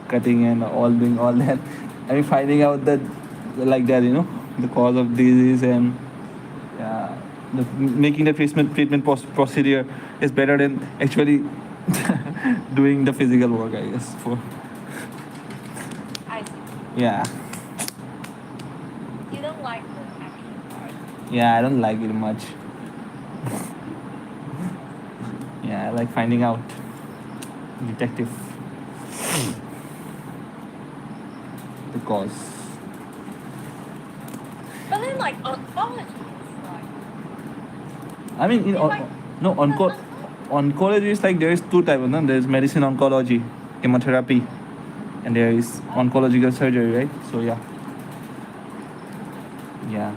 cutting and all doing all that. I mean, finding out that like that, the cause of disease and yeah, making the treatment procedure is better than actually doing the physical work. I guess for I see. yeah, You don't like the action part. yeah, I don't like it much. Yeah, I like finding out detective the cause. But then like oncology is like I mean, it's like no, oncology is like there is two types. No? There is medicine oncology, chemotherapy, and there is I see. oncological surgery, right? So yeah, yeah,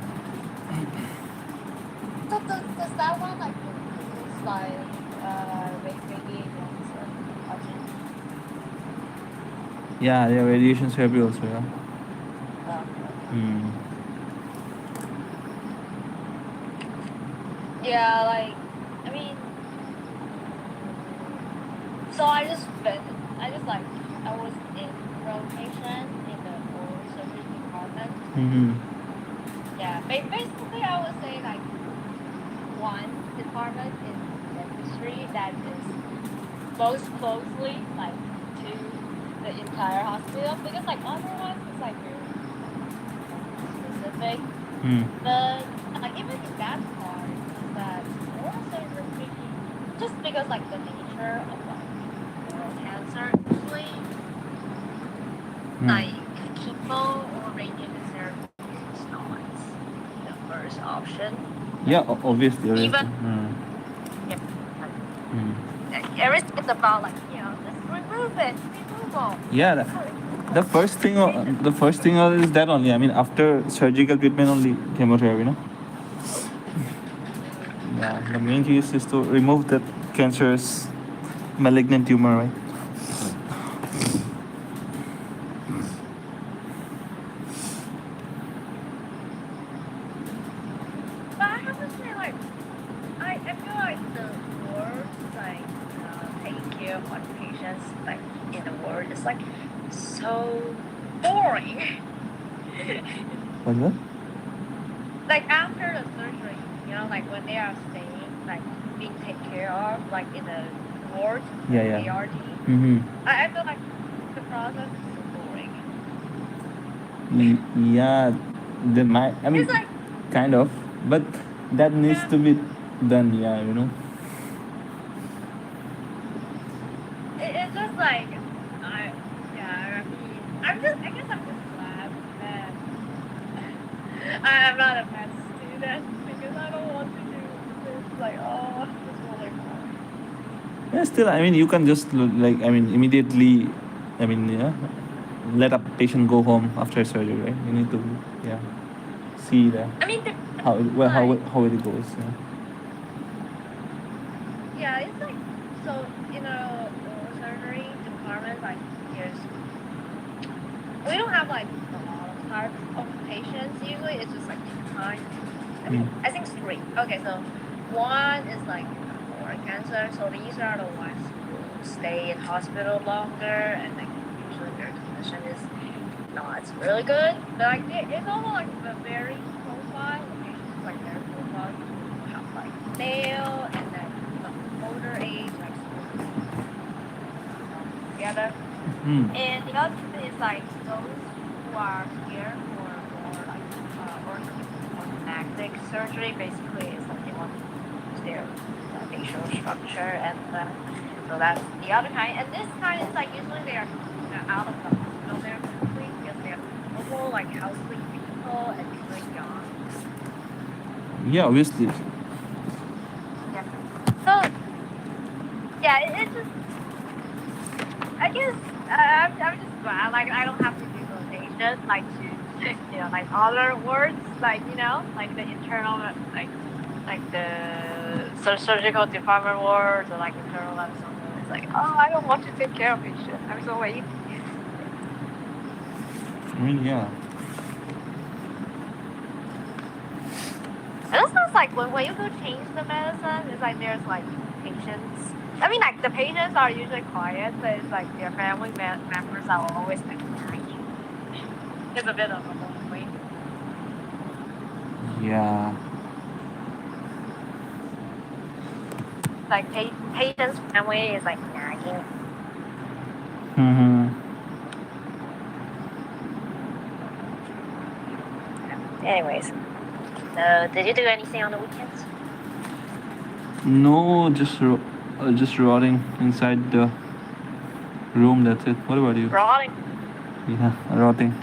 So does that one like includes like radiations and touching? yeah. There are radiation therapy also. Yeah. Okay, okay. Hmm. Yeah, like I mean, so I just like I was in rotation in the oral surgery department. Hmm. Yeah, basically I would say like one department in dentistry that is most closely like to the entire hospital because like other ones is like very specific. Hmm. But like even in that part is that oral surgery just because like the nature of like oral cancer usually Hmm. like chemo or radiation therapy is not the first option. Yeah, Like obviously, even obviously. Hmm. yeah, like Hmm. everything is about like just remove it, removal. Yeah, So it's the simple. first thing, Patient. is that only. I mean, after surgical treatment only chemotherapy, Yeah, the main key is to remove that cancerous malignant tumor, right? But I have to say, like, I feel like the word, like, taking care of like patients, like in the word, is like so boring. What's that? Like after the surgery, like when they are staying, like being taken care of, like in the ward, Yeah, like yeah. ARD. Mm-hmm. I feel like the process is so boring. Yeah, they might. I mean, It's like, kind of, but that needs yeah, to be done. Yeah, it's just like yeah. I mean, I guess I'm just glad that I'm not a med student because I don't want to do this. Like, oh, it's really boring. Yeah, still, I mean, you can just like, I mean, immediately. I mean, yeah, let a patient go home after surgery, right? You need to, yeah, see the I mean, like, how it goes. Yeah. yeah, it's like so in a oral surgery department, like there's we don't have like a lot of types of patients. Usually, it's just like two kinds. Mm. I think three. Okay, so one is like oral cancer. So these are the ones who stay in hospital longer, and like usually their condition is not really good. But like it's also like a very profile. The patients like their profile usually will have like male and then older age, like smoking, together. Mm. And the other is like those who are here for more like orthodontic surgery. Basically, it's like they want to use their facial structure, and so that's the other kind. And this kind is like usually they are out of the hospital very quickly because they're normal, like healthy people and usually young. Yeah, obviously. Yeah. So yeah, it's just I guess I'm just glad like I don't have to do rotation like to like other words like like the internal like the surgical department words or like internal medicine words like oh I don't want to take care of patients I'm so lazy. I mean, yeah. And it sounds like when you go change the medicine, it's like there's like patients I mean, like the patients are usually quiet, but it's like their family members are always like nagging. It's a bit of a lonely. Yeah. Like patient's family is like nagging. Mm-hmm. Anyways, so did you do anything on the weekends? No, just rotting inside the room. That's it. What about you? Rotting. Yeah, rotting.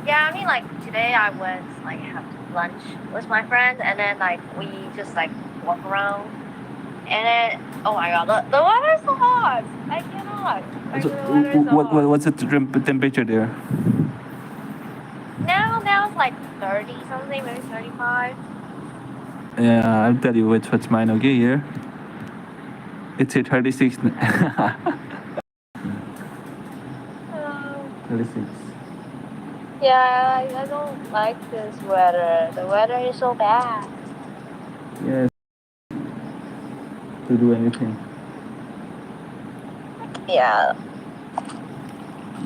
Yeah, I mean, like today I went like have lunch with my friend, and then like we just like walk around, and then oh my god, the weather is so hot. I cannot. Like So, the weather is so hot. what's the temperature there? Now it's like 30 something, maybe 35. Yeah, I'll tell you what's mine. Okay, here. It's a 36. Um, 36. yeah, I don't like this weather. The weather is so bad. Yes. To do anything. Yeah.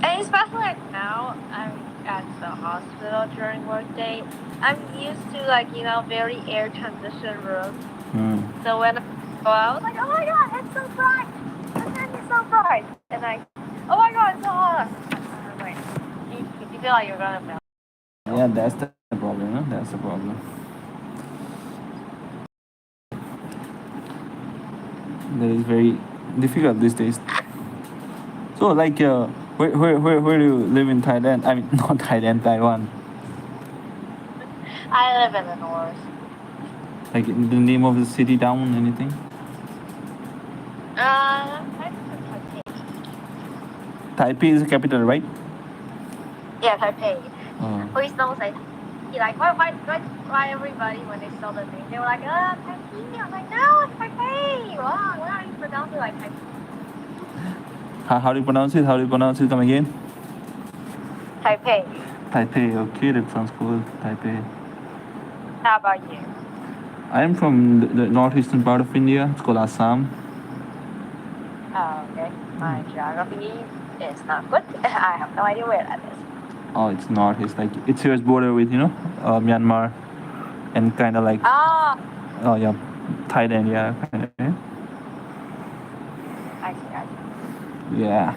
And especially like now, I'm at the hospital during work day. I'm used to like, very air conditioned rooms. Mm. So when I go out, I was like, oh my god, it's so bright. The sun is so bright. And like, oh my god, it's so hot. I'm like, you feel like you're gonna melt. Yeah, that's the problem. No? That's the problem. That is very difficult these days. So, like, where do you live in Thailand? I mean, not Thailand, Taiwan. I live in the north. Like, the name of the city, town, anything? I live in Taipei. Taipei is the capital, right? Yeah, Taipei. Oh. Please don't say Taipei. Like, why everybody, when they saw the name, they were like, Taipei. I'm like, no, it's Taipei. Wow, why are you pronouncing it like Taipei? How do you pronounce it? How do you pronounce it? Come again? Taipei. Taipei. Okay, that sounds cool. Taipei. How about you? I am from the northeastern part of India. It's called Assam. Oh, okay. My geography is not good. I have no idea where that is. Oh, it's north. It's like it's here border with Myanmar, and kind of like Ah, oh yeah, Thailand. Yeah, kind of. I see. Yeah.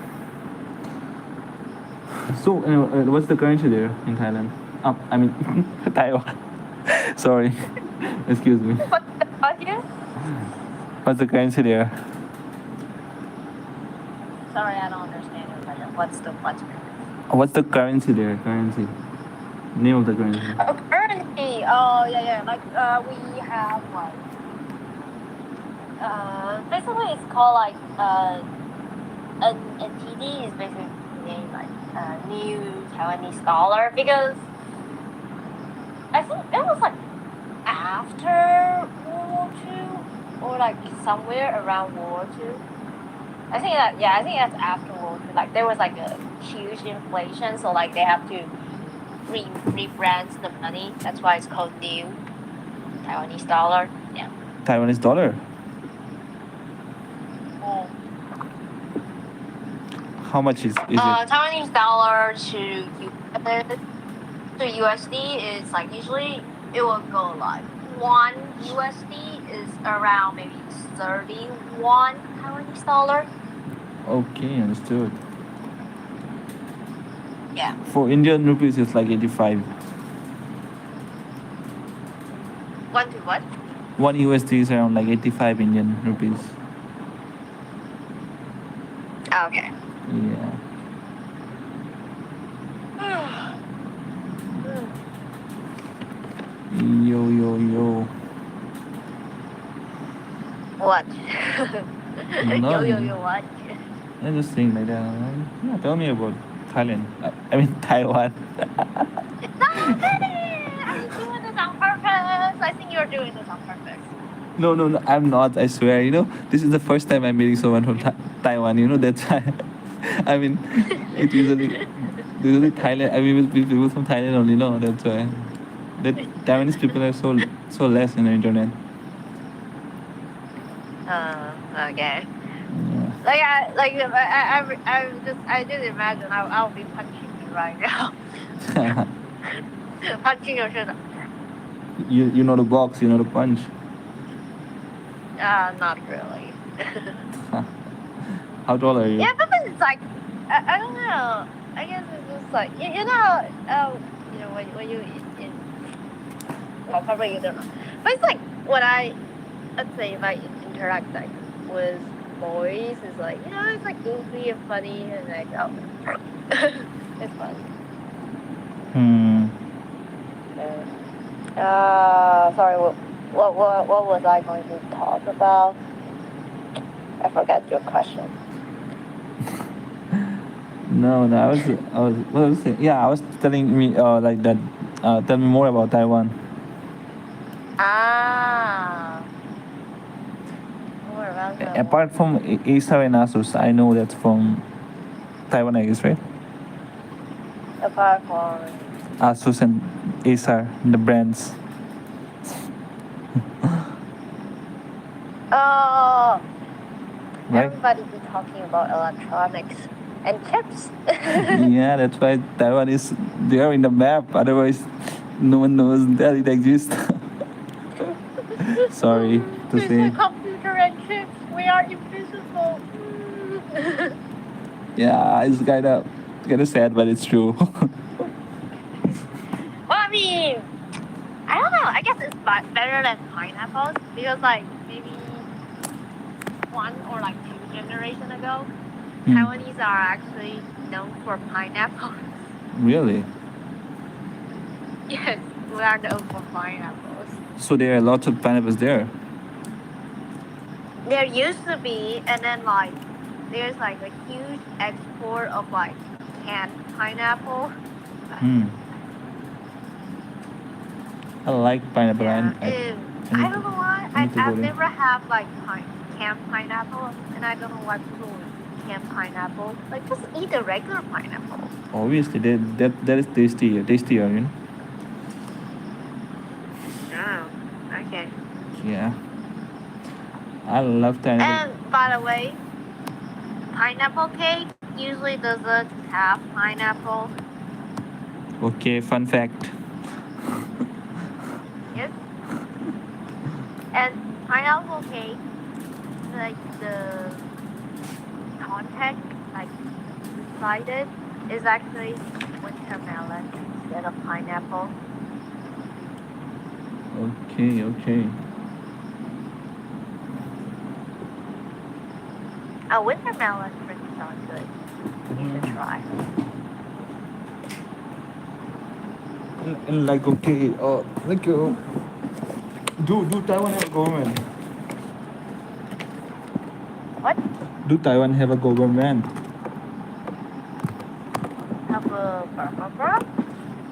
So, what's the currency there in Thailand? I mean, Taiwan. Sorry, excuse me. What here? What's the currency there? Sorry, I don't understand your question. What's What's the currency there? Currency. Name of the currency. Oh, currency. Oh, yeah. Like, we have like, basically it's called like, NTD is basically like new Taiwanese dollar, because I think it was like after World War II, or like somewhere around World War II. I think that's after World War II. Like there was like a huge inflation, so like they have to rebrand the money. That's why it's called new Taiwanese dollar. Yeah. Taiwanese dollar. How much is it? Taiwanese dollar to USD is like usually it will go like 1 USD is around maybe 31 Taiwanese dollar. Okay, understood. Yeah. For Indian rupees, it's like 85. 1 to what? 1 USD is around like 85 Indian rupees. Okay. Yeah. Yo. What? No. Yo, what? I just think like that. Yeah, tell me about Thailand. I mean Taiwan. Stop it! Are you doing this on purpose? I think you're doing this on purpose. No, I'm not. I swear. This is the first time I'm meeting someone from Taiwan. That's why. I mean, it usually Thailand. I mean, with people from Thailand only. No, that's why. That Taiwanese people are so less in the internet. Okay. Yeah. I just imagine I'll be punching you right now. Punching your shoulder. You know the box, you know the punch. Not really. How tall are you? Yeah, but it's like I don't know. I guess it's just like when you in well probably you don't know, but it's like when let's say if I interact like with boys, it's like it's like goofy and funny and like it's fun. Hmm. Sorry, what was I going to talk about? I forgot your question. No, no. What was it? Yeah, I was telling me like that. Tell me more about Taiwan. Ah, more about that one. Apart from Acer and Asus, I know that's from Taiwan, I guess, right? Apart from Asus and Acer, the brands, oh, right? everybody be talking about electronics and chips. Yeah, that's why Taiwan is there in the map. Otherwise, no one knows that it exists. Sorry to There's say. a computer and chips. We are invisible. Yeah, it's kind of sad, but it's true. Well, I mean, I don't know. I guess it's better than pineapples because, like, maybe one or like two generation ago, Taiwanese are actually known for pineapples. Really? Yes, we are known for pineapples. So there are lots of pineapples there. There used to be, and then like there's like a huge export of like canned pineapple. Hmm. I like pineapple. Yeah, I I need don't to know why. I need to go I've there. never had like canned pineapple, and I don't know why people would eat canned pineapple. Like just eat the regular pineapple. Obviously, that is tastier, you know. Oh, okay. Yeah, I love pineapple. And by the way, pineapple cake usually doesn't have pineapple. Okay, fun fact. Yes. And pineapple cake, like the content, like inside it, is actually wintermelon instead of pineapple. Okay, okay. Wintermelon drinks are good. You should try. And like okay, do Taiwan have a government? What? Do Taiwan have a government? Have a burger?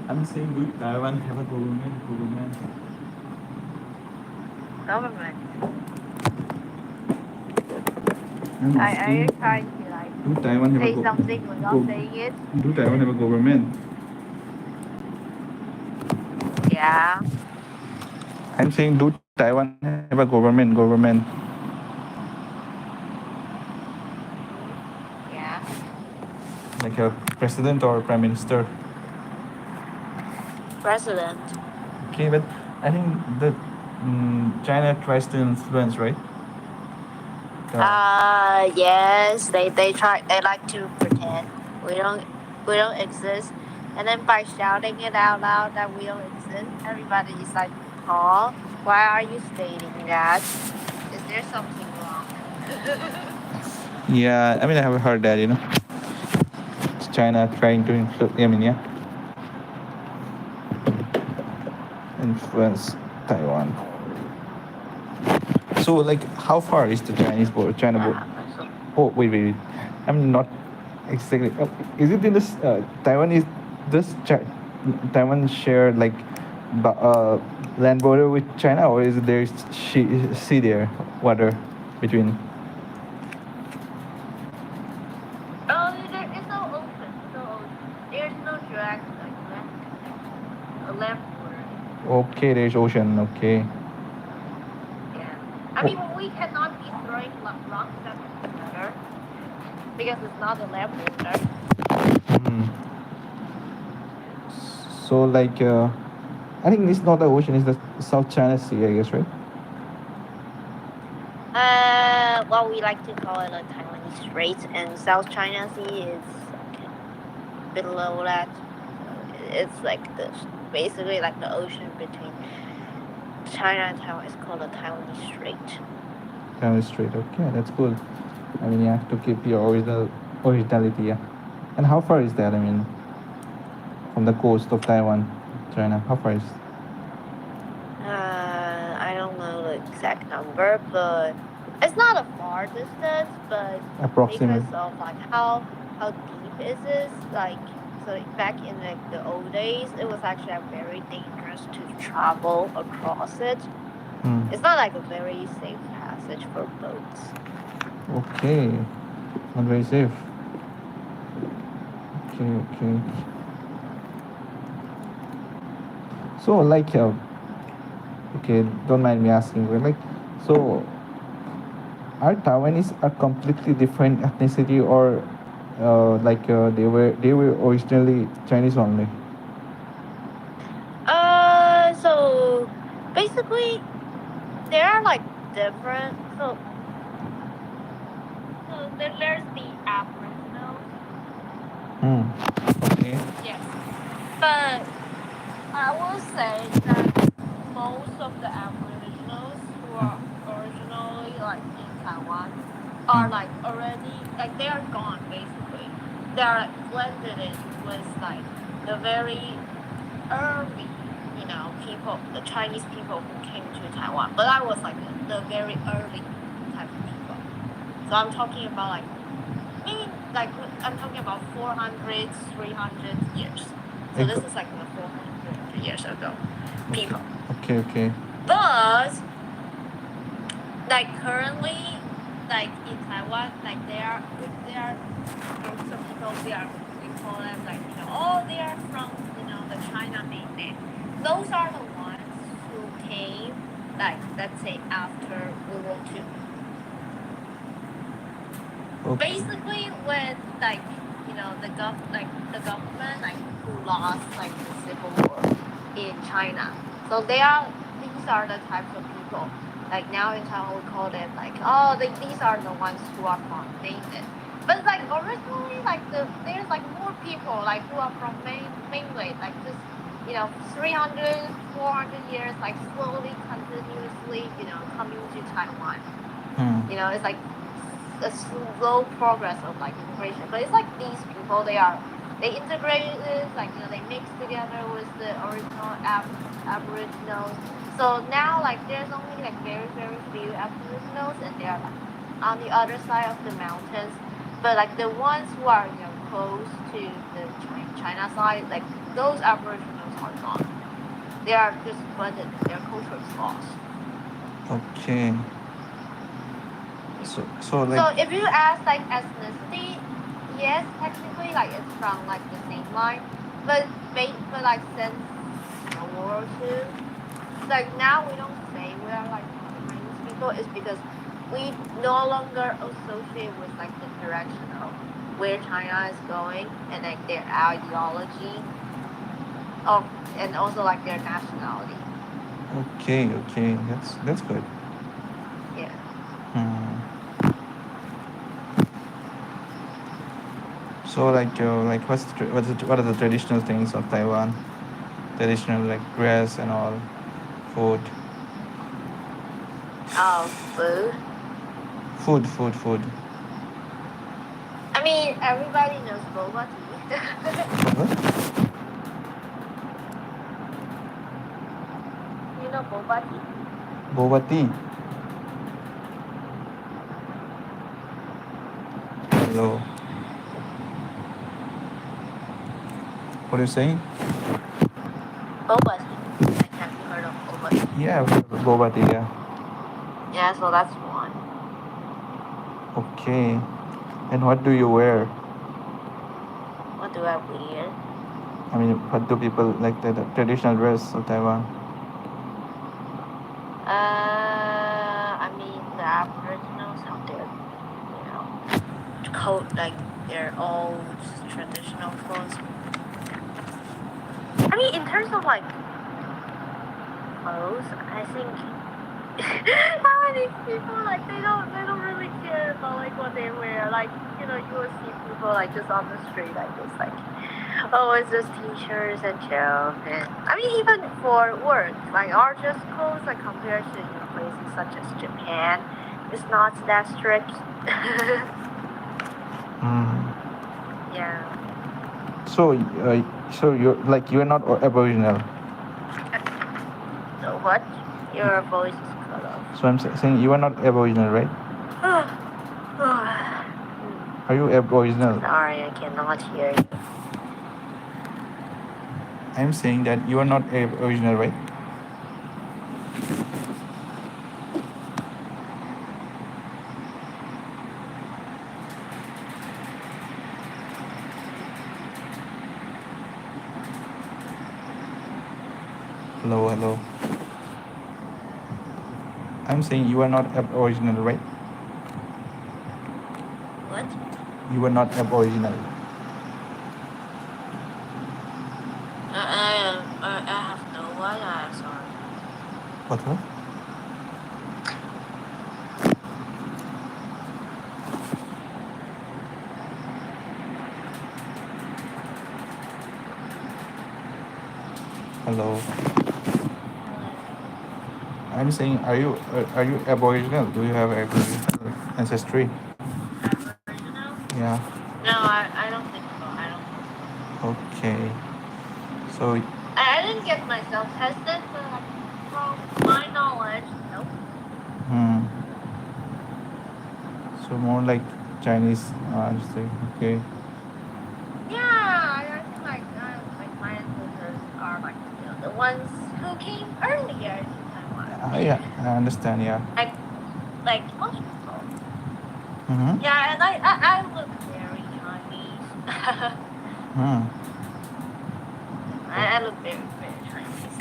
I'm saying do Taiwan have a government? Government. I'm Are you asking. trying to like Do Taiwan have a say something without saying it? Do Taiwan have a government? Yeah. I'm saying do Taiwan have a government? Yeah. Like a president or prime minister? President. Okay, but I think that China tries to influence, right? Yes. They like to pretend we don't exist, and then by shouting it out loud that we don't exist, everybody is like, "Oh, why are you stating that? Is there something wrong?" Yeah, I mean, I have heard that, you know, it's China trying to influence Taiwan. So, like, how far is the Chinese border, China border? Oh, wait. I'm not exactly. Is it in this Taiwan? Is this Taiwan share like land border with China, or is there sea there, water between? It's all open. So there's no direct like land border. Okay, there's ocean. Okay. Yeah. I mean, we cannot be thrown wearing long sets of sweater because it's not the lab water. Hmm. So like, I think it's not the ocean; it's the South China Sea, I guess, right? Well, we like to call it a Taiwanese Strait, and South China Sea is like below that. So it's like basically like the ocean between China and Taiwan. It's called the Taiwanese Strait. China Strait. Okay, that's cool. I mean, you have to keep your originality. Yeah. And how far is that? I mean, from the coast of Taiwan, China. How far is? I don't know the exact number, but it's not a far distance. But Approximate. because of like how deep it is, like so back in like the old days, it was actually like, very dangerous to travel across it. Hmm. It's not like a very safe passage for boats. Okay. Not very safe. Okay. Okay. So like, okay, don't mind me asking, but like, so are Taiwanese a completely different ethnicity, or like they were originally Chinese only? So basically, they are like different. So there's the Aboriginals. Hmm. Okay. Yes, but I will say that most of the Aboriginals who are originally like in Taiwan are Hmm. like already like they are gone basically. They are like blended in with like the very early, people, the Chinese people who came to Taiwan. But I was like the very early type of people. So I'm talking about like maybe like I'm talking about 400, 300 years. So this is like the 400 years ago Okay. people. Okay. Okay. But like currently, like in Taiwan, like there are groups of people. We call them like oh they are from the China mainland. Those are the ones who came like let's say after World War II. Okay. Basically when like the government like who lost like the civil war in China. So these are the types of people. Like now in Taiwan we call them like these are the ones who are from mainland. But like originally like there's like more people like who are from mainland like just 300, 400 years like slowly continuously coming to Taiwan. Hmm. It's like a slow progress of like immigration. But it's like these people, they integrated, like they mix together with the original Aboriginals. So now like there's only like very very few Aboriginals, and they're like on the other side of the mountains. But like the ones who are close to the China side, like those Aboriginals are gone. They are just blended. Their culture is lost. Okay. So like. So if you ask like ethnicity, yes, technically like it's from like the same line, but like since World War II, like now we don't say we are like Taiwanese people is because we no longer associate with like the direction of where China is going and like their ideology of and also like their nationality. Okay. Okay. That's good. Yeah. Hmm. So like what are the traditional things of Taiwan? Traditional like dress and all, food, Food. food. I mean, everybody knows boba tea. What? You know boba tea? Boba tea. Hello. What are you saying? Boba tea. Like, have you heard of boba tea? Yeah, boba tea. Yeah. Yeah, so that's one. Okay. And what do you wear? What do I wear? I mean, what do people like the traditional dress of Taiwan? I mean, the Aboriginals coat like their old traditional clothes. I mean, in terms of like clothes, I think how many people like they don't really care about like what they wear. Like you will see people like just on the street like just like it's just t-shirts and jeans. And I mean, even for work, like our dress codes like compared to places such as Japan, it's not that strict. Mm. Yeah. So you're not Aboriginal. So what? Your voice is cut off. So I'm saying you are not Aboriginal, right? Are you Aboriginal? Sorry, I cannot hear you. I'm saying that you are not Aboriginal, right? Hello, hello. I'm saying you are not Aboriginal, right? What? You are not Aboriginal. I have no idea. Sorry. What? Hello. I'm saying, are you Aboriginal? Do you have Aboriginal ancestry? Aboriginal? Yeah. No, I don't think so. I don't know. Okay. So. I didn't get myself tested, but like, from my knowledge, nope. Hmm. So more like Chinese ancestry. Okay. Yeah, I think like my ancestors are like the ones who came earlier to Taiwan. Yeah, I understand. Yeah. Like most people. Mm-hmm. Yeah, and I look very Chinese. Hmm. I look very Chinese.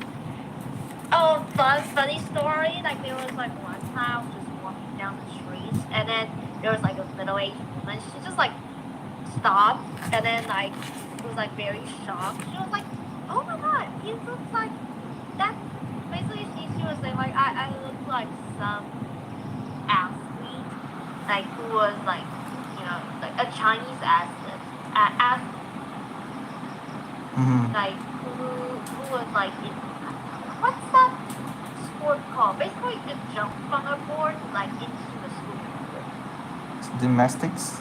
Oh, funny story. Like there was like one time I was just walking down the streets, and then there was like a middle-aged woman. She just like stopped, and then like was like very shocked. She was like, "Oh my God, you look like that." Basically, she was saying like I look like some athlete, like who was like like a Chinese athlete, Mm-hmm. like who was like in what's that sport called? Basically, you jump from a board like into the swimming pool. Gymnastics.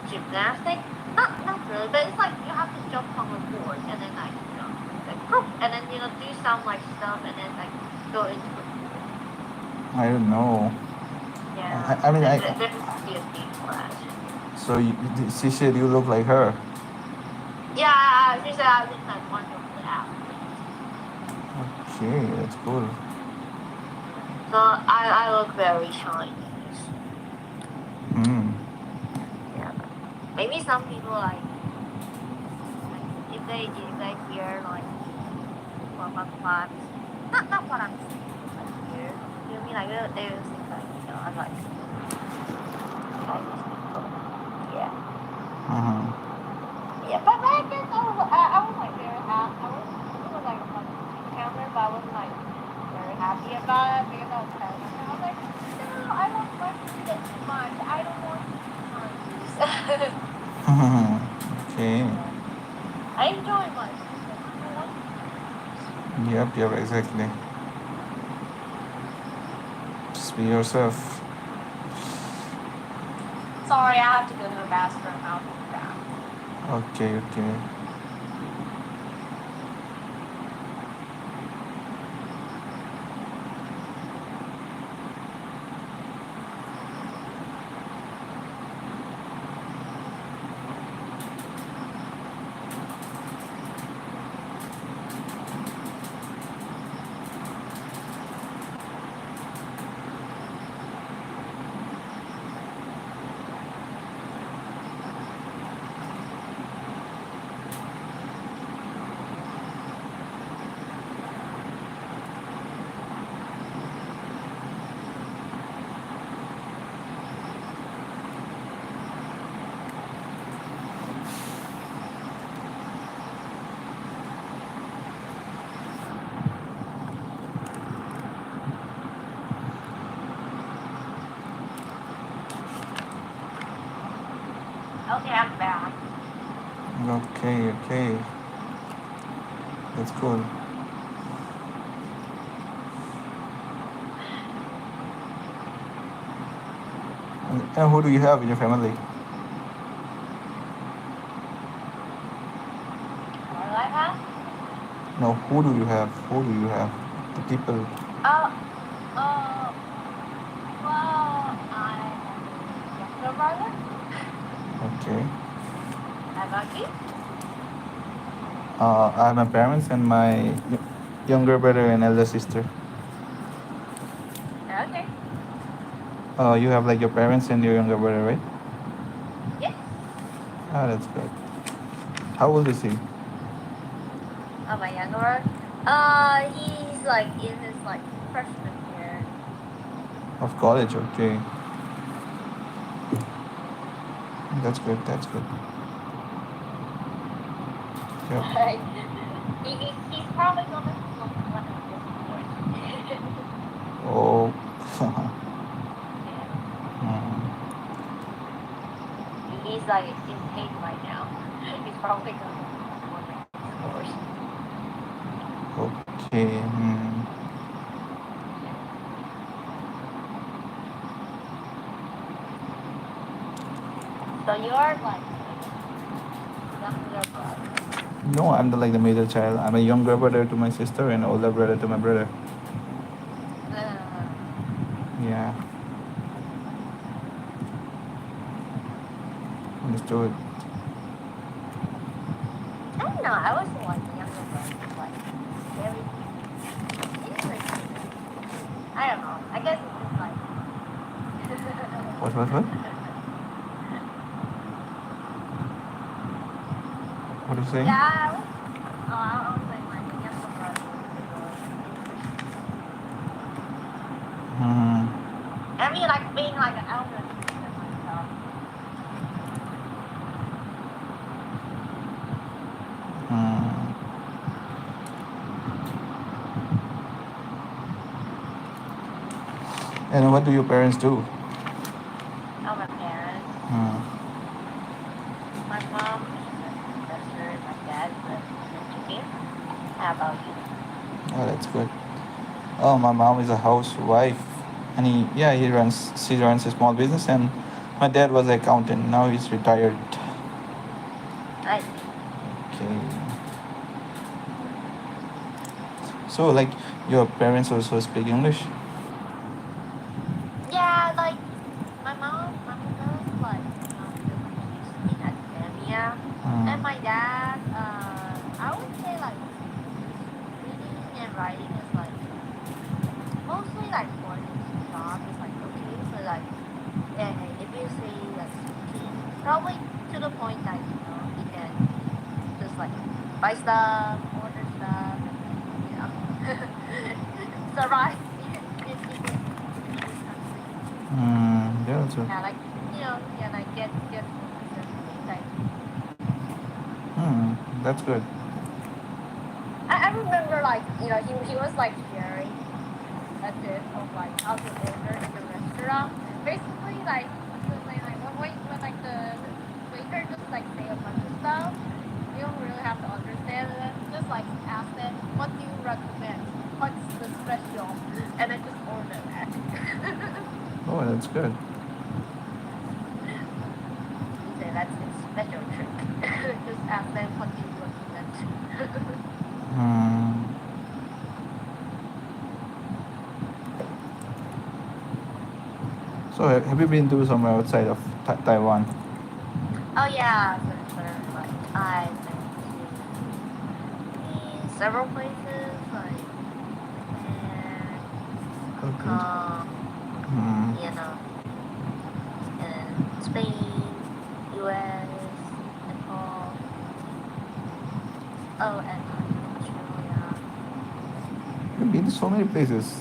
Gymnastics? Not really, but it's like you have to jump from a board and then like like poof, and then do some like stuff and then like go into the pool. I don't know. Yeah. I mean, there needs to be a name for that. So she said you look like her. Yeah, she said I look like one of the athletes. Okay, that's cool. So I look very Chinese. Hmm. Yeah. Maybe some people like if they hear like what not what I'm saying, like hear. You know what I mean? Like they will think like I like Chinese people. Yeah. Uh-huh. Yeah, but I guess I was like very happy. It was like a fun encounter, but I wasn't like very happy about it because I was telling myself, I was like, no, I don't like it too much. I don't want to be Chinese. Okay. I enjoy myself, but I don't want to be Chinese. Yep, exactly. Just be yourself. Sorry, I have to go to the bathroom. I'll be back. Okay. Okay, I'm back. Okay, okay. That's cool. And who do you have in your family? What do I have? No, who do you have? Who do you have? The people. Oh, uh, well, I have a younger brother. Okay. How about you? I have my parents and my younger brother and elder sister. Okay. You have like your parents and your younger brother, right? Yes. Ah, that's good. How old is he? Oh, my younger brother. He's like in his like freshman year. Of college, okay. That's good, that's good. Yep. Like, he's probably gonna flunk one of his courses. Oh. Yeah. Hmm. He's like in eight right now. He's probably gonna flunk one of his course. Okay. Hmm. Yeah. So you're like the younger brother. No, I'm the like the middle child. I'm a younger brother to my sister and older brother to my brother. Uh, Yeah, understood. I don't know. I was like the younger brother is like very interesting. I don't know. I guess it's just like. What? What are you saying? Yeah, I was. Oh, I was saying like the younger brother is interesting. Hmm. I mean, like being like an elder sister myself. Hmm. And what do your parents do? Oh, my parents. Hmm. My mom, she's a professor, and my dad is an engineer. How about you? Oh, that's good. Oh, my mom is a housewife, and she runs a small business, and my dad was an accountant. Now he's retired. I see. Okay. So, like, your parents also speak English? Yeah, like my mom does like PhDs in academia, and Hmm. my dad, I would say like his reading and writing is like mostly like for his job is like cooking. So like, if you say like speaking, probably to the point that he can just like buy stuff, order stuff, and then survive in this country. Hmm. Yeah, that's good. Yeah, like yeah, like get food necessities. Like Hmm. That's good. I remember like he was like sharing a tip of like how to order in the restaurant. Basically, like he was saying like when like the waiter just like say a bunch of stuff, you don't really have to understand it. Just like ask them, what do you recommend? What's the special? And then just order that. Oh, that's good. He said that's his special trick. Just ask them what do you recommend. Hmm. So, have you been to somewhere outside of Taiwan? Oh yeah, for sure. Like I've been to several places like Japan, Hong Okay. Kong, Hmm. Vienna, and Spain, US, Nepal. Oh, and like Australia. You've been to so many places.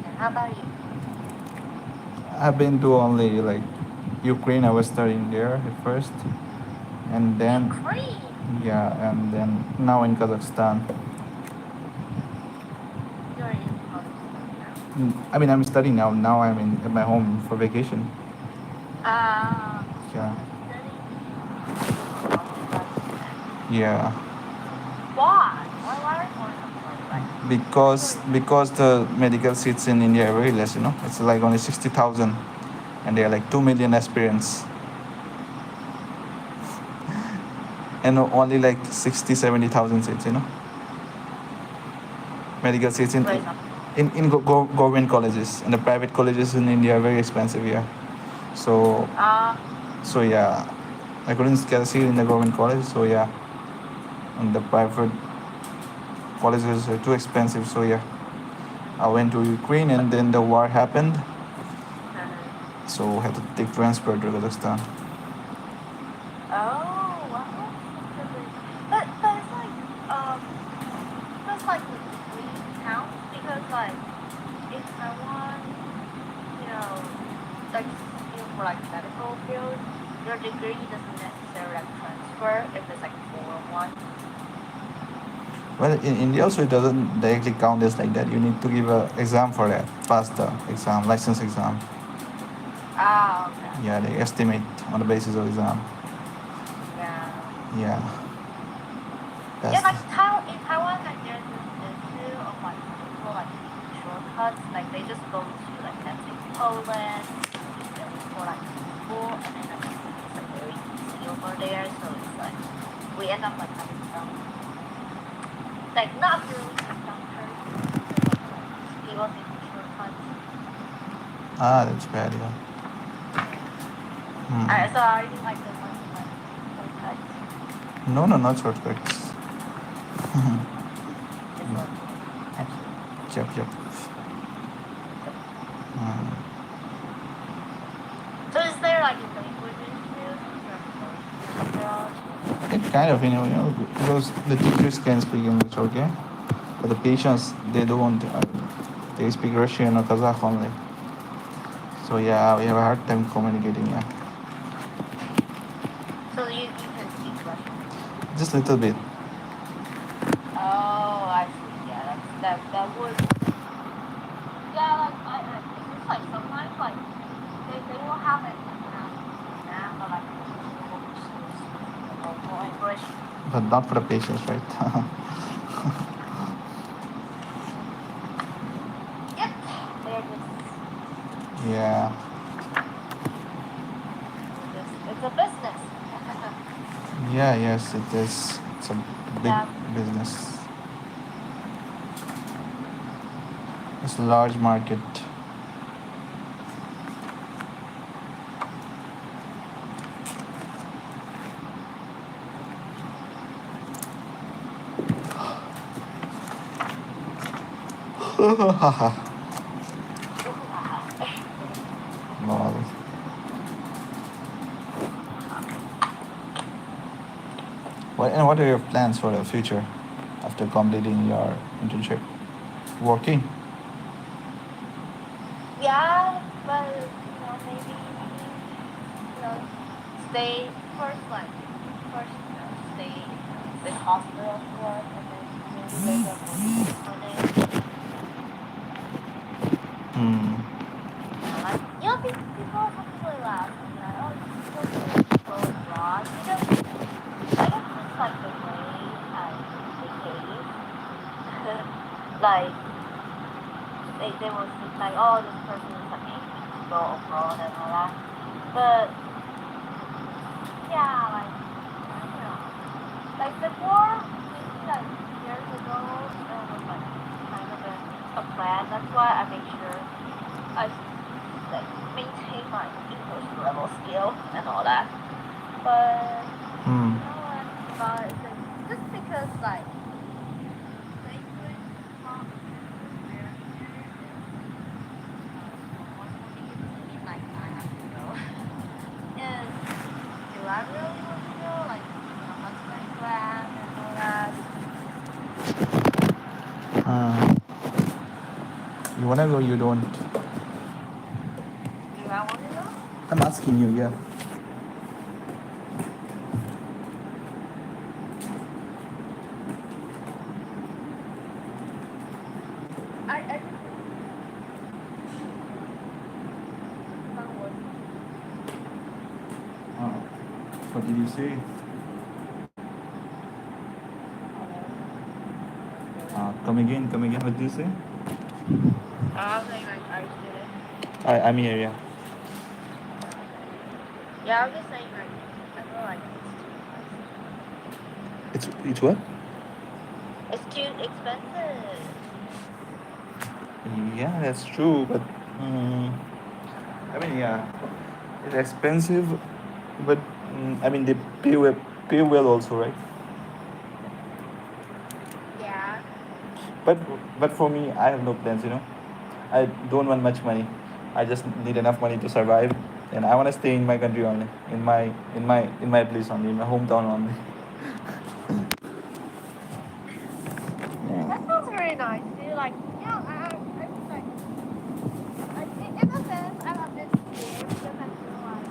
Yeah, how about you? I've been to only like Ukraine. I was studying there at first, and then Ukraine. yeah, and then now in Kazakhstan. You're in Kazakhstan now. I mean, I'm studying now. Now I'm in at my home for vacation. Ah. Yeah. studying outside. Yeah. Why? Why are foreign outside? Like, Because the medical seats in India are very less. It's like only 60,000, and there are like 2 million aspirants, and only like 60-70,000 seats. Medical seats in where's up? government colleges, and the private colleges in India are very expensive. Yeah. So Uh, so yeah, I couldn't get a seat in the government college. So yeah, and the private colleges are too expensive. So yeah, I went to Ukraine, and then the war happened. So I had to take transfer to Kazakhstan. oh, wow, that's a bit. But it's like does like the degree count? Because like if someone you know like for like medical field, your degree doesn't necessarily like transfer if it's like 4-1. Well, in India also it doesn't directly count as like that. You need to give a exam for that, pass the exam, license exam. Ah, okay. Yeah, they estimate on the basis of exam. Yeah. Yeah, Yeah, that's like in Taiwan, like there's this issue of like people like taking shortcuts. Like they just go to like let's say Poland for like school, and then like it's like very easy over there. So it's like we end up like having some like not really encounters because of like people taking shortcuts. that's bad. Yeah. So are you like the one who like taking shortcuts? No, no, not shortcuts. It's like actually. Yep, yep. Hmm. So is there like a language issue since you're going abroad? It kind of, because the teachers can speak English, okay, but the patients they don't. They speak Russian or Kazakh only. So yeah, we have a hard time communicating. Yeah, So you can speak Russian. just a little bit. Oh, I see. Yeah, that would. Yeah, like it's just like sometimes like they will have an exam, but like the teacher will just speak the local English. But not for the patients, right? Yep, they're just Yeah. it's a business. Yeah, yes, it is. It's a big Yeah. business. It's a large market. Lol. What are your plans for the future after completing your internship? Working? Yeah, but maybe stay first, like first, stay in a big hospital for work, and then maybe later move to the clinic. Hmm. Yeah, like people sometimes will ask me like, oh, you go to go abroad because I guess just like the way I behave, like they will think like, oh, this person is like aiming to go abroad and all that, but yeah, like I don't know. Like before, maybe like years ago, it was like kind of a plan. That's why I make sure I like maintain my English level skill and all that. But Hmm. now I think about it, it's just because like language is not really a barrier. It's almost for me. It doesn't mean like I have to go. And do I really want to go? Like how to like class and all that. You wanna go? You don't? Do I want to go? I'm asking you. Yeah. I just it's not worth it. What did you say? Come again, come again. What did you say? I was saying, like, are you still there? I'm here, yeah. Yeah, I was just saying, like, I feel like it's too pricey. It's what? It's too expensive. Yeah, that's true. But I mean, yeah, it's expensive, but I mean they pay well also, right? Yeah. But but for me, I have no plans. I don't want much money. I just need enough money to survive, and I want to stay in my country only, in my place only, in my hometown only. That sounds very nice too. Like, yeah, I mean, like in a sense, I'm a bit scared because I feel like,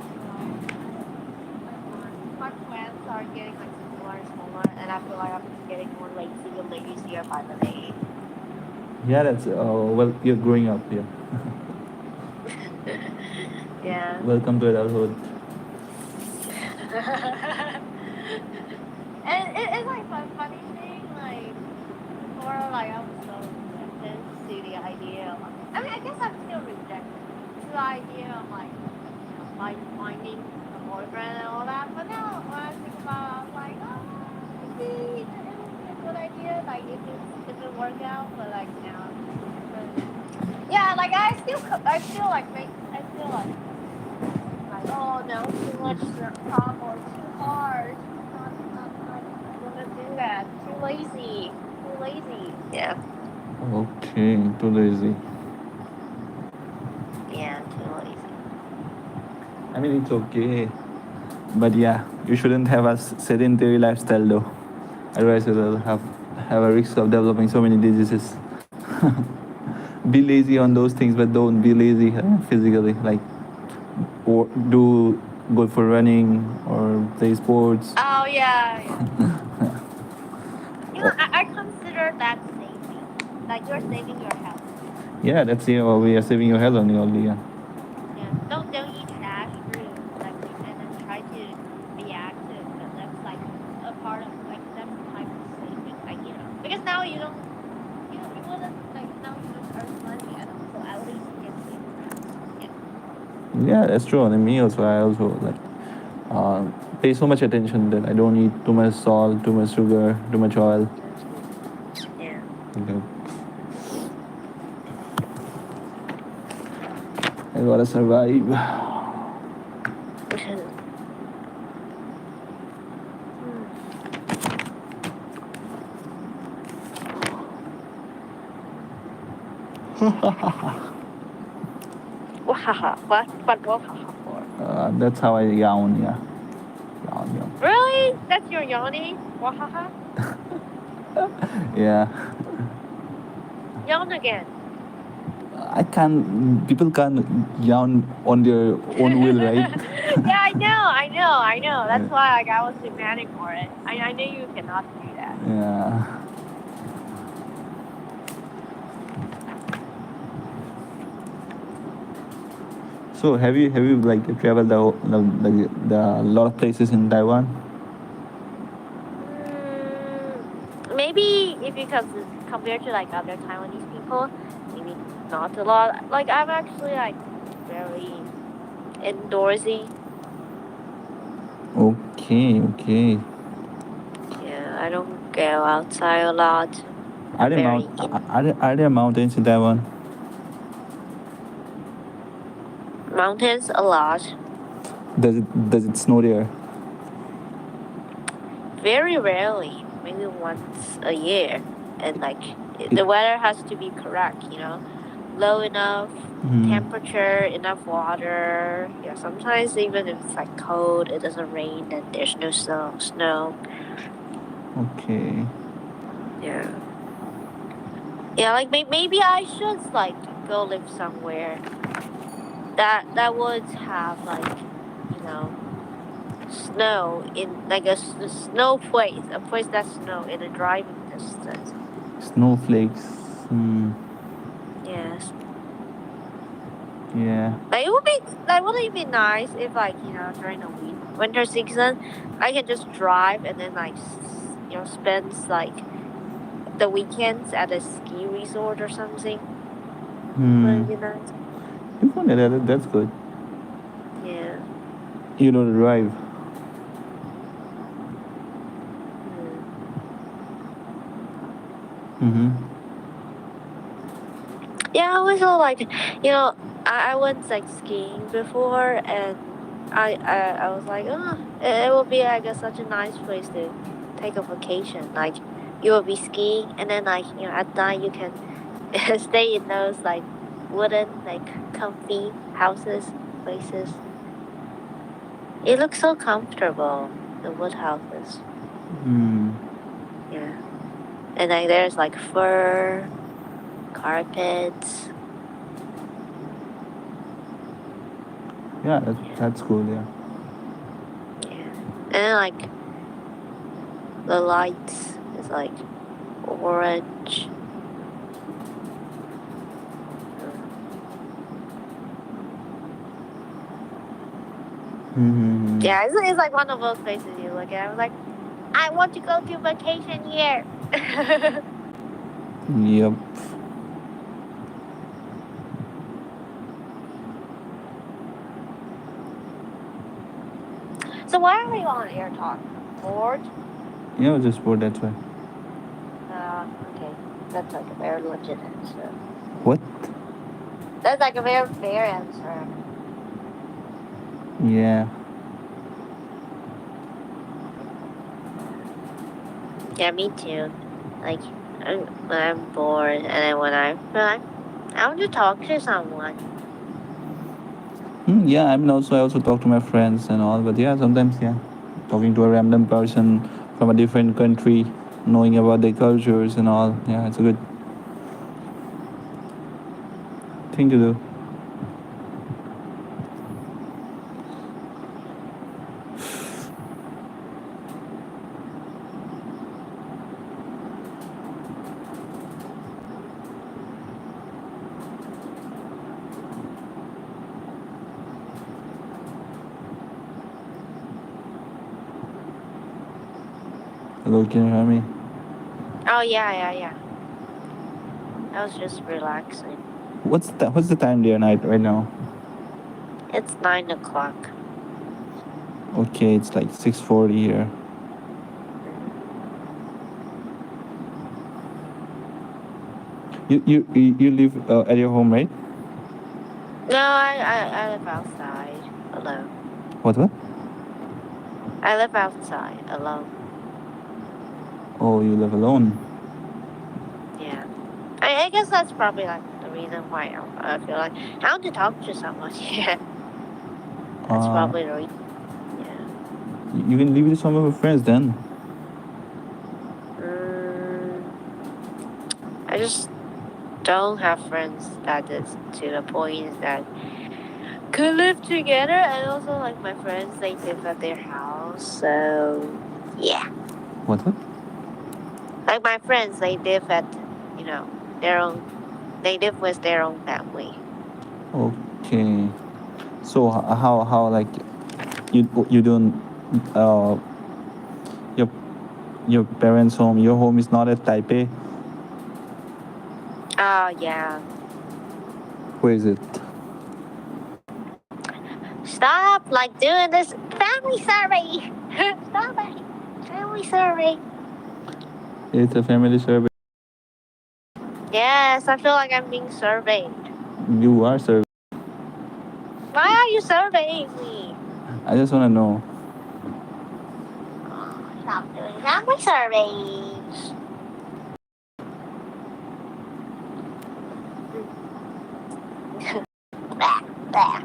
my plans are getting like smaller and smaller, and I feel like I'm just getting more lazy and lazier by the day. Yeah, that's well, you're growing up. Yeah, Yeah. welcome to adulthood. And it's like funny thing, like before, like I was so rejected to the idea of, I mean, I guess I'm still rejected to the idea of like, finding a boyfriend and all that. But now when I think about it, I was like, oh, maybe it would be a good idea, like if it worked out. But like now I'm just like, yeah, like I still like I still like, oh no, too much trouble, too hard. Not gonna do that. Too lazy. Too lazy. Yeah. Okay, too lazy. Yeah, too lazy. I mean, it's okay, but yeah, you shouldn't have a sedentary lifestyle though. Otherwise, you'll have a risk of developing so many diseases. Be lazy on those things, but don't be lazy physically. Like, or do go for running or play sports. Oh yeah, yeah. Oh, I consider that saving. Like you're saving your health. yeah, that's we are saving your health only. Yeah. Yeah. Don't eat trash food. Like and then try to be active. That's like a part of like that's a type of saving. Like because now you don't you wouldn't like now you don't earn money at all. So at least you can save your health. Yeah. Yeah, that's true. And me also, I also like uh, pay so much attention that I don't eat too much salt, too much sugar, too much oil. Yeah. Okay. I gotta survive. Hmm. Wahaha. What wahaha for? That's how I yawn. Yeah, yawn. Really? That's your yawning? Wahaha? Yeah, Yawn again. I can't. People can't yawn on their own will, right? Yeah, I know. That's Yeah. why like I was demanding for it. I knew you cannot do that. Yeah. So have you like traveled the lot of places in Taiwan? Mm, maybe if you compare to like other Taiwanese people, maybe not a lot. Like I'm actually like very indoorsy. Okay, okay. Yeah, I don't go outside a lot. Are I'm there very in are there mountains in Taiwan? mountains a lot. Does it snow there? Very rarely, maybe once a year. And like It, the weather has to be correct. Low enough mm, temperature, enough water. Yeah, sometimes even if it's like cold, it doesn't rain, then there's no snow. okay. Yeah. Yeah, like maybe I should like go live somewhere that would have like, you know, snow in like a snow place, a place that's snow in a driving distance. Snowflakes. Mm, Yes. Yeah. Like it would be like wouldn't it be nice if like during the winter season I can just drive and then like spend like the weekends at a ski resort or something. Would Hmm. it be nice? If only that's good. Yeah. You know to drive. Hmm. Mm-hmm. Yeah, I also like I went like skiing before and I was like, oh, it will be like such a nice place to take a vacation. Like you will be skiing and then like at night you can stay in those like wooden like comfy houses places. It looks so comfortable. The wood houses. Hmm. Yeah, and like there's like fur carpets. Yeah, Yeah, that's cool. Yeah. yeah, and then like the lights is like orange. Mm-hmm. Yeah, it's like one of those places you look at. I was like, I want to go to vacation here. Yep. So why are you on air talk? Bored? Just for that's why. Okay. That's like a very legit answer. What? That's like a very fair answer. Yeah. Yeah, me too. Like, when I'm bored and then when I want to talk to someone. Yeah. I mean, also I also talk to my friends and all, but yeah, sometimes yeah, talking to a random person from a different country, knowing about their cultures and all. Yeah, it's a good thing to do. Hello, can you hear me? Oh, yeah. I was just relaxing. What's the time there night right now? It's 9 o'clock. Okay, it's like 6:40 here. You live at your home, right? No, I live outside alone. What? I live outside alone. Oh, you live alone. Yeah. I guess that's probably like the reason why I feel like I want to talk to someone. Yeah. That's Uh, probably the reason. Yeah. you can live with some of your friends then. Mm, I just don't have friends that is to the point that could live together, and also like my friends, they live at their house, so yeah. What? Like my friends, they live at their own. They live with their own family. Okay. So how like you don't uh your your parents' home, your home is not at Taipei. Oh yeah. Where is it? Stop like doing this family survey. Stop it. Family survey. It's a family service. Yes, I feel like I'm being surveyed. You are service. Why are you surveying me? I just wanna know. Oh, stop doing family surveys. Bah, bah.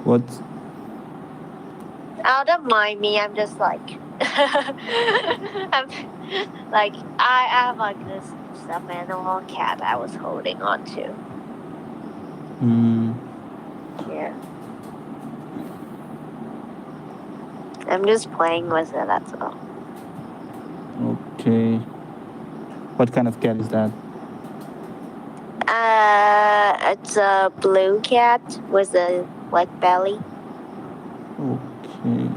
What? Oh, don't mind me. I'm just like, I'm like I have like this stuffed animal cat I was holding on to. Hmm. Yeah. I'm just playing with it, that's all. Okay. What kind of cat is that? It's a blue cat with a black belly. Okay.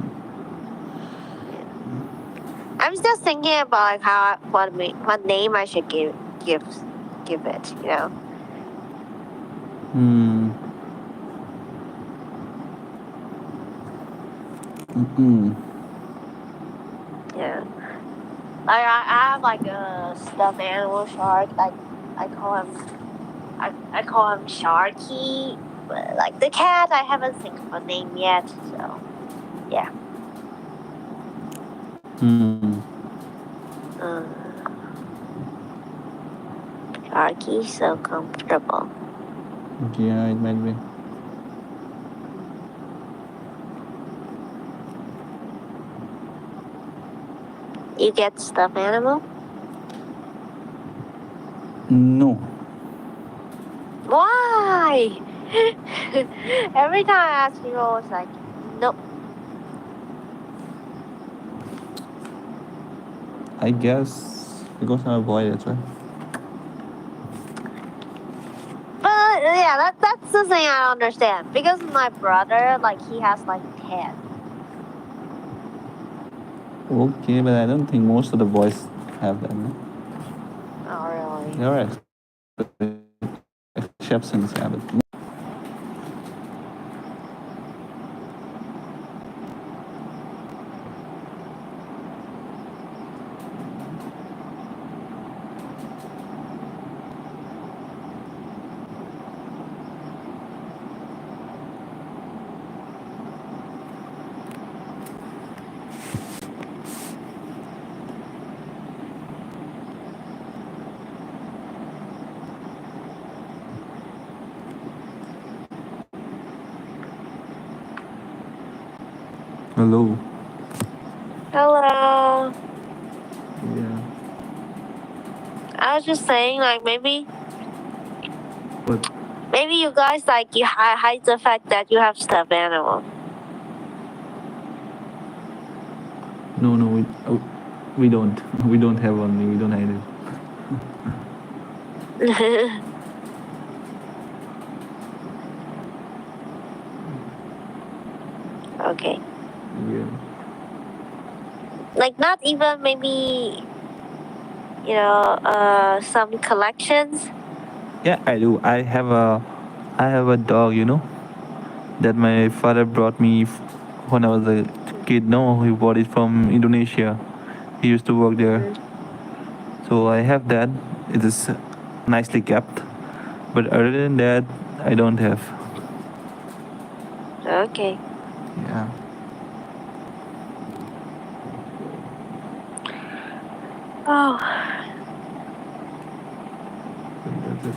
I'm just thinking about like what name I should give it, you know. Hmm. Mm-mm. Yeah. Like I have like a stuffed animal shark. Like I call him I call him Sharky. But like the cat, I haven't think of a name yet. So yeah. Hmm. Sharky, so comfortable. Yeah, it might be. You get stuffed animal? No. Why? Every time I ask people, it's like, nope. I guess because I'm a boy, that's why. But yeah, that's the thing I don't understand. Because my brother, like, he has like 10. Okay, but I don't think most of the boys have that. No? Oh, really? There are exceptions, yeah, but hello. Hello. Yeah. I was just saying, like, maybe But you guys, like, you hide the fact that you have stuffed animal. no, we don't. We don't have one. We don't hide it. Okay. Yeah. Like, not even maybe, you know, some collections. Yeah, I do. I have a dog. You know, that my father brought me when I was a kid. No, he bought it from Indonesia. He used to work there. So I have that. It is nicely kept. But other than that, I don't have. Okay. Yeah. Oh. That's it.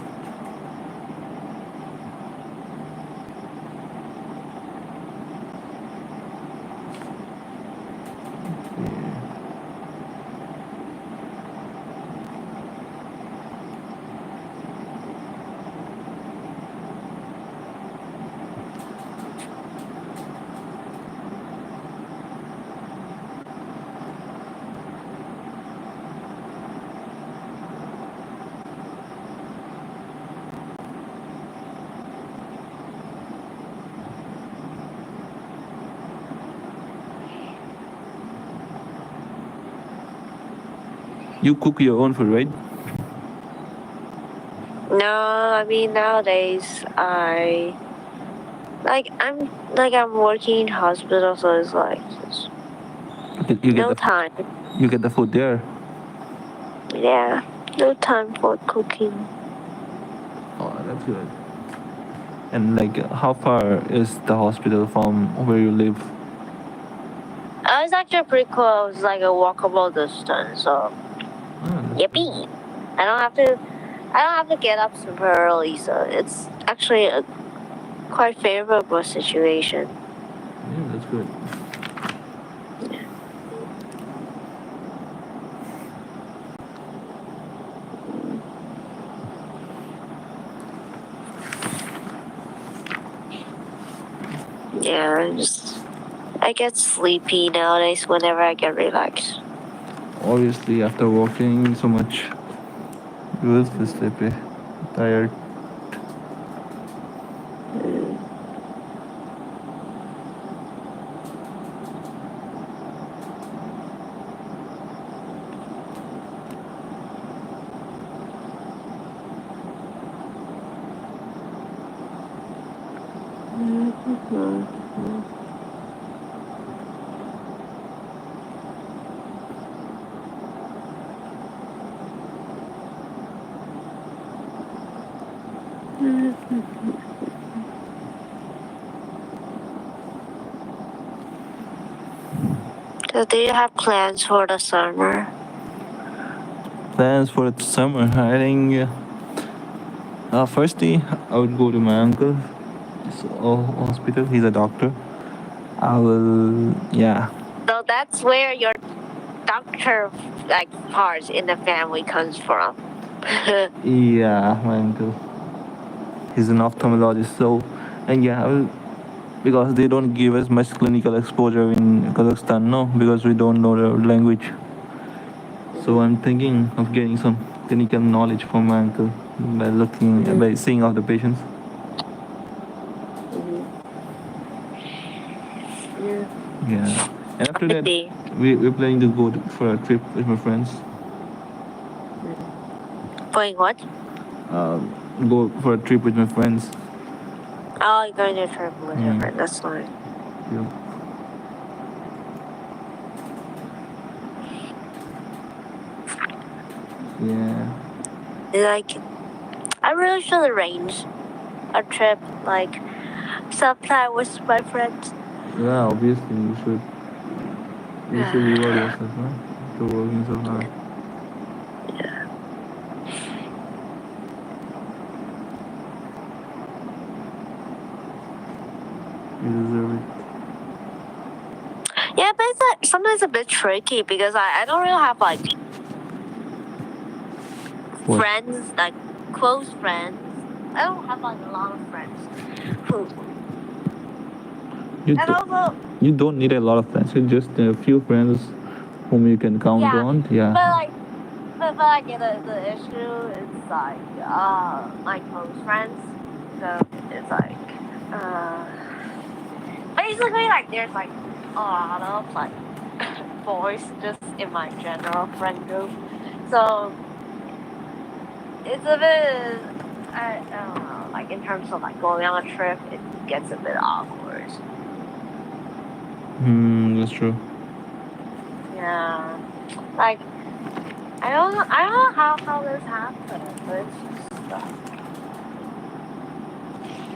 You cook your own food, right? No, I mean nowadays I'm working in hospital, so it's like just You get no the time. you get the food there. Yeah, no time for cooking. Oh, that's good. And like, how far is the hospital from where you live? It's actually pretty close, like a walkable distance. So yippee! I don't have to. I don't have to get up super early, so it's actually a quite favorable situation. Yeah, that's good. Yeah, I get sleepy nowadays whenever I get relaxed. Obviously, after walking so much, you will feel sleepy, tired. So do you have plans for the summer? Plans for the summer, I think. Firstly, I would go to my uncle's hospital. He's a doctor. I will, yeah. So that's where your doctor like part in the family comes from. Yeah, my uncle. He's an ophthalmologist. So, and yeah, I will, because they don't give us much clinical exposure in Kazakhstan, no, because we don't know the language. So I'm thinking of getting some clinical knowledge from my uncle by looking, by seeing of the patients. Yeah. And after that, we're planning to go for a trip with my friends. Going what? Go for a trip with my friends. Oh, you're going to a trip with your friend. That's fine. Yep. Yeah. Like, I really should arrange a trip, like, sometime with my friends. Yeah, obviously you should. You should reward yourself, no? After working so hard. You deserve it. Yeah, but it's like, sometimes a bit tricky because I don't really have like What? friends, like close friends. I don't have like a lot of friends who. You, And also, you don't need a lot of friends. You just a few friends whom you can count on. Yeah. but like the issue is like my close friends. So it's like basically like there's like a lot of like boys just in my general friend group. So it's a bit I don't know, like in terms of like going on a trip, it gets a bit awkward. That's true. Yeah. Like I don't know how this happened, but it's just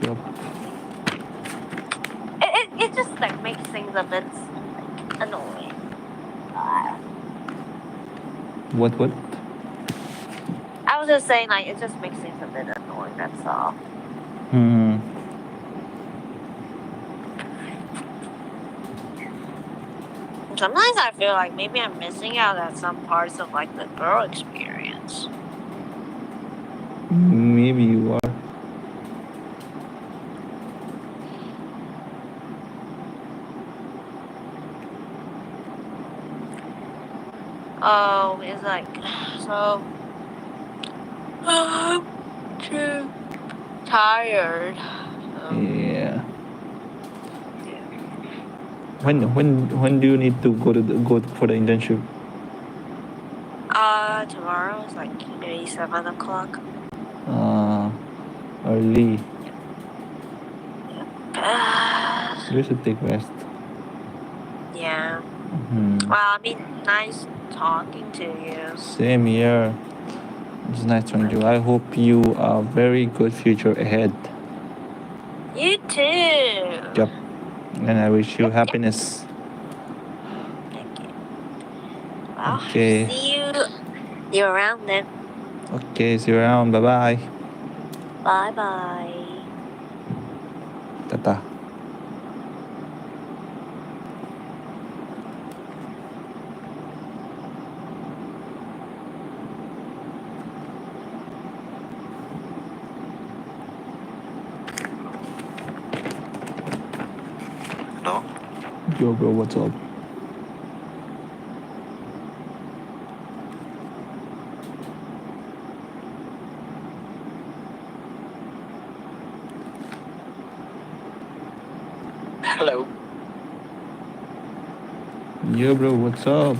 Yep. it just like makes things a bit like annoying. What? I was just saying like it just makes things a bit annoying, that's all. Sometimes I feel like maybe I'm missing out at some parts of like the girl experience. Maybe you are. Oh, it's like so too tired. Yeah. When do you need to go for the internship? Tomorrow is like maybe 7 o'clock. Early. You should take rest. Yeah. Well, I mean, nice talking to you. Same here. It's nice talking to you. I hope you a very good future ahead. You too. Yep. And I wish you happiness. Thank you. Well, Okay. see you around then. Okay, see you around. Bye bye. Bye bye. Tata. No. Yo, bro, what's up? Hello. Yo, bro, what's up?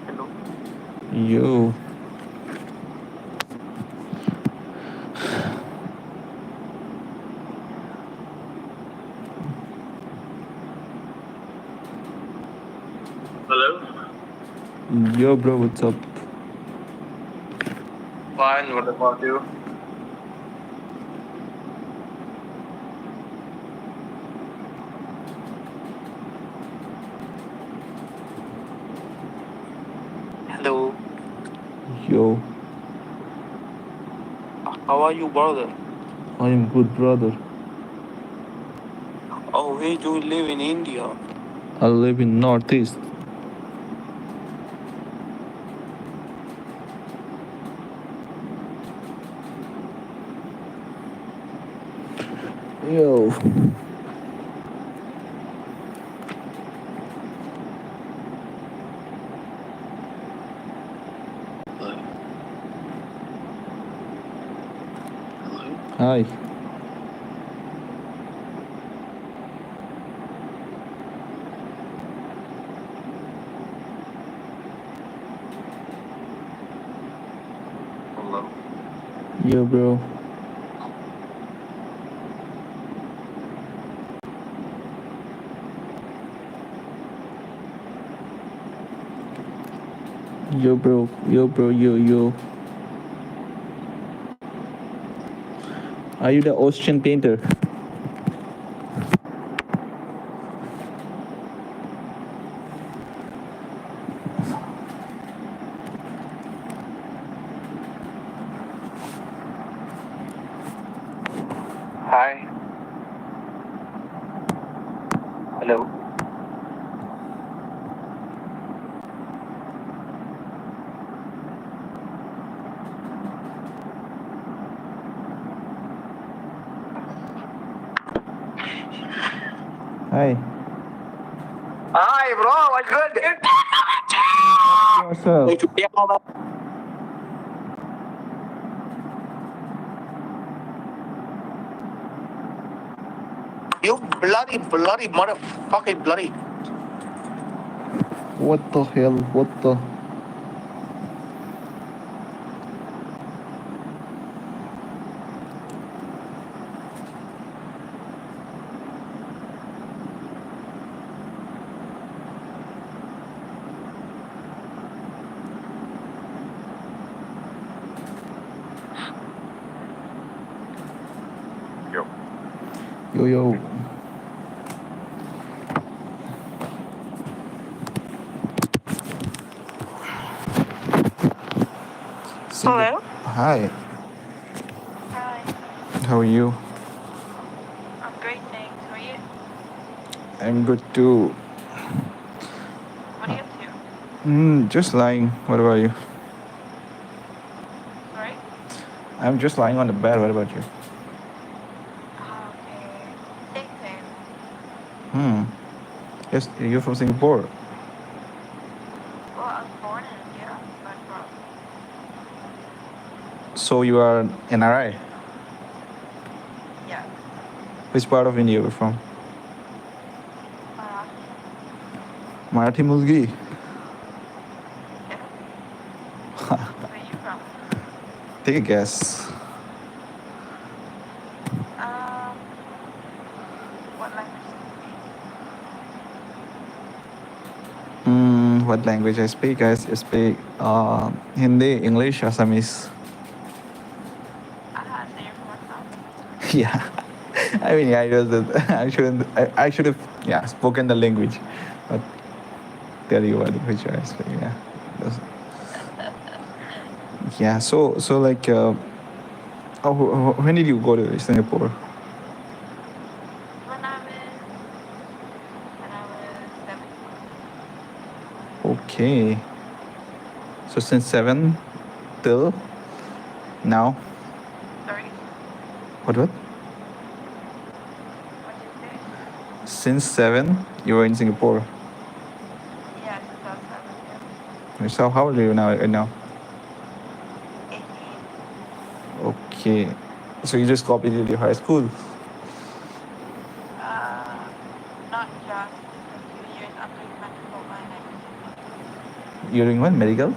Hello. Yo, Hello. yo, bro, what's up? Fine. What about you? Hello. Yo, How are you, brother? I am good, brother. Oh, where do you live in India? I live in Northeast. Yo, Hello. Hello. hi. Hello. Yo, bro. Yo, bro. Yo, bro. Yo, yo. Are you the Austrian painter? Hi. Hello. Hi. Hi, bro. What's good? Yourself. You bloody motherfucking bloody. What the hell? What the? Yo. Yo, yo. Hello. Hi. Hi. How are you? I'm great, thanks. How are you? I'm good too. What are you up to? Just lying. What about you? Sorry? I'm just lying on the bed. What about you? Oh, okay. Same, same. Hmm. Yes, you're from Singapore. Well, I was born in India, but from So you are NRI. yeah, Which part of India you're from? Marathi. Marathi Mulgi. Yeah. Where are you from? Take a guess. Um, what language do you speak? What language I speak? I speak Hindi, English, Assamese. Ah, so you're from Assam. Yeah. I mean, yeah, it was. I shouldn't. I should have. Yeah, spoken the language, but tell you what which I speak. Yeah. That's- Yeah. So like, when did you go to Singapore? When I was 17. Okay. So since 7 till now, Sorry, what? what did you say? Since 7, you were in Singapore. Yeah, 2007. So how old are you now? Right now? Yeah. 18. Okay. So you just completed your high school. Not just a few years after my diploma in IT. You're doing what? Medical?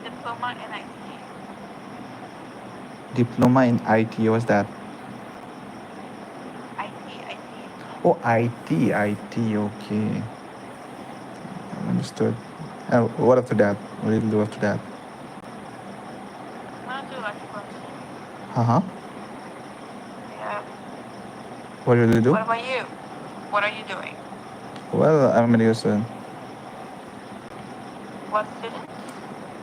Diploma in IT. Diploma in IT. What's that? IT. Oh, IT. IT. Okay. Understood. What after that? What did you do after that? I'm gonna do electrical engineering. Uh huh. Yeah. What did you do? What about you? What are you doing? Well, I'm a medical student. What student?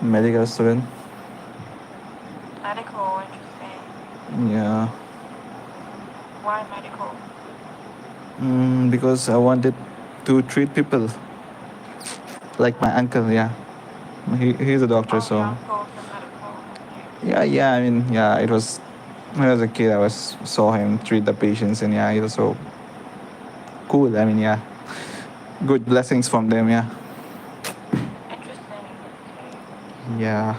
Medical student. Medical. Interesting. Yeah. Why medical? Because I wanted to treat people like my uncle. Yeah. He's a doctor, Oh, your so uncle's in medical. Okay. yeah. I mean, yeah. It was when I was a kid. I saw him treat the patients, and yeah, he was so cool. I mean, yeah. Good blessings from them. Yeah. Interesting. Okay. Yeah.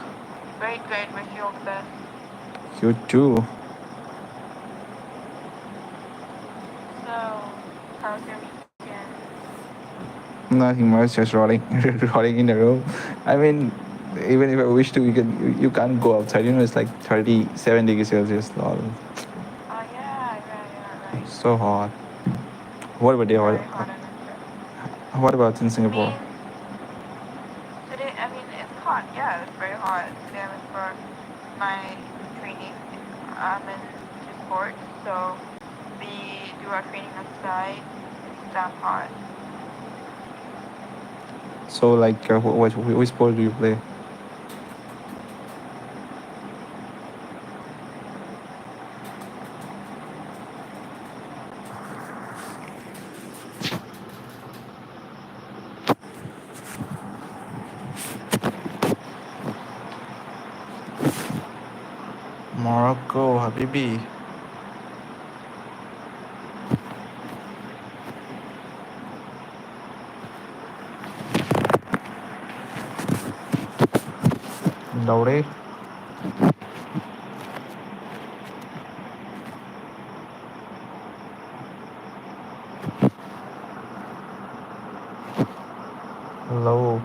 Great, great. Wish you all the best. You too. So, how's your weekend? Nothing much, just rolling, rolling in the room. I mean, even if I wish to, you can't go outside. You know, it's like 37 degrees Celsius. Lol. Oh yeah, right. So hot. What about you? Very hot in winter. What about in I Singapore? mean, today, it's hot. Yeah, it's very hot. Today I went for my training. I'm in sport, so we do our training outside. It's damn hot. So, like, which sport do you play? Morocco, Habibi. Laure. Hello.